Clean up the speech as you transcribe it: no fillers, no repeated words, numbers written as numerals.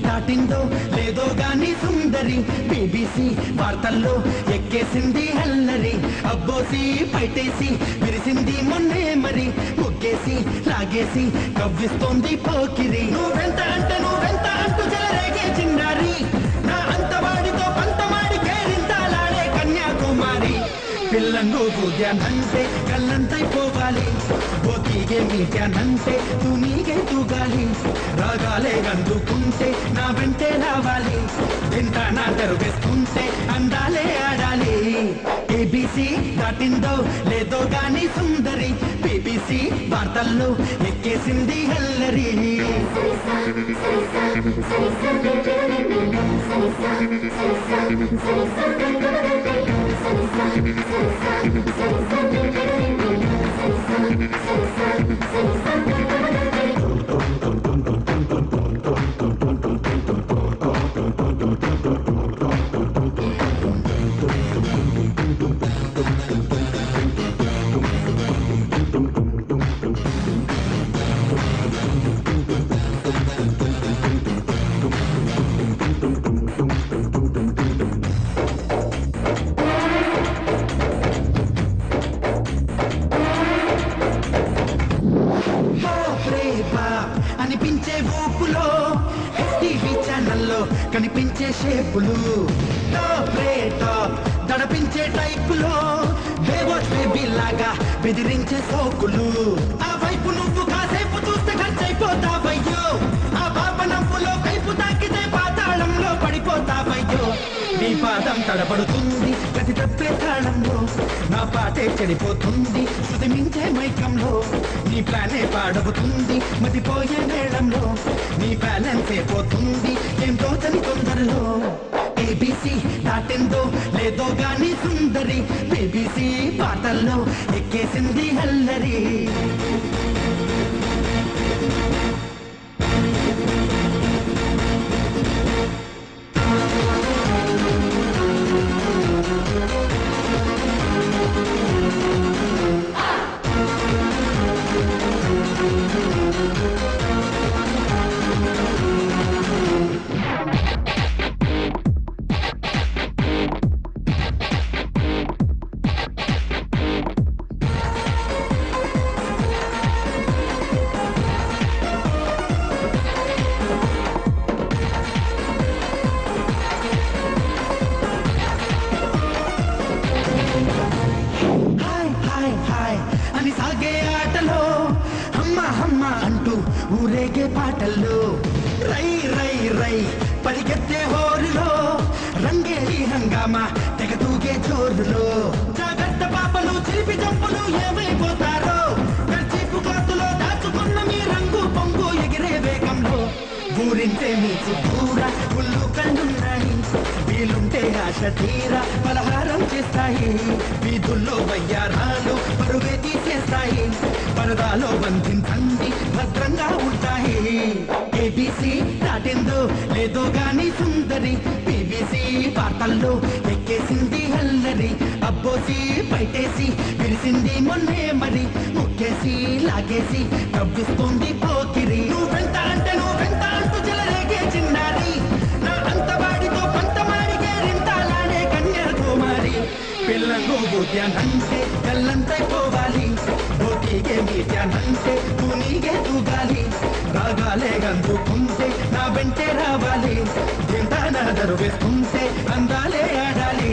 దాటిందో లేదో గాని సుందరి బీబీసీ వార్తల్లో ఎక్కేసింది హల్లరి అబ్బోసి పైటేసి విరిసింది మొన్నే మరి ముగ్గేసి లాగేసి కవ్విస్తోంది పోకిరి నువ్వెంత అంటూ చెలరేగే చిన్నారి నా అంతవాడితో పంతమాడి కేరింతాలాడే కన్యాకుమారి పిల్లను బూద్యానంటే కళ్ళంతైపోవాలి బోతిగే మీట్యానంటే తూనీగే తూగాలి రాగాలే అందుకుంటే నా వెంటే రావాలి ఎంత నా తెరుగేస్తుంటే అందాలే ఆడాలి ఏబీసీ దాటిందో లేదో గాని సుందరి బీబీసీ వార్తల్లో ఎక్కేసింది హల్లరి అనిపించే ఊపులో ఎస్టీవీ ఛానల్లో కనిపించే షేపులు టాప్ దడపించే టైపులో బేవాచ్ బేబీ లాగా బెదిరించే సోకులు ఆ వైపు నువ్వు కాసేపు చూస్తే ఖర్చయిపోతావయ్యో ఆ పాప నవ్వులో కైపు తాకితే పాతాళంలో పడిపోతావయ్యో నీ పాదం తడబడుతుంది గతి తప్పే తాళంలో నా పాటే చెడిపోతుంది శృతి మించే మైకంలో నీ ప్లానే పాడవుతుంది మతిపోయే మేళంలో నీ బ్యాలెన్సే పోతుంది ఏం తోచని తొందరలో ఏబీసీ దాటిందో లేదో గాని సుందరి బీబీసీ పాటల్లో ఎక్కేసింది హల్లరి అని సాగే ఆటలో హమ్మ అంటూ ఊరేగే పాటల్లో రై రై రై పరిగెత్తే హోరులో రంగేలి హంగామా తెగ తూగే జోరులో జాగ్రత్త పాపలు చిలిపి చంపులు ఏమైపోతారో కర్చీపు క్లాతులో దాచుకున్న మీ రంగు పొంగు ఎగిరే వేగంలో ఊరింటే మీ చుట్టూరా ఉల్లు కళ్ళున్నాయి వీలుంటే ఆశ తీరా పలహారం చేస్తాయి వీధుల్లో వయ్యారాలు పరువే తీసేస్తాయి పరదాలో బంధించండి భద్రంగా ఉంటాయి ఏబీసీ దాటిందో లేదో గాని సుందరి బీబీసీ వార్తల్లో ఎక్కేసింది హల్లరి అబ్బోసి పైటేసి విరిసింది మొన్నే మరి ముక్కేసి లాగేసి కవ్విస్తోంది పోకిరి నువ్వెంత అంటూ చెలరేగే చిన్నారి నా అంతవాడితో పంతమాడి కేరింతాలాడే కన్యాకుమారి పిల్లను బూద్యానంటే కళ్ళంతైపోవాలి బోతిగే మీట్యానంటే తూనీగే తూగాలి రాగాలే అందుకుంటే నా వెంటే రావాలి ఎంత నా దరువేస్తుంటే అందాలే ఆడాలి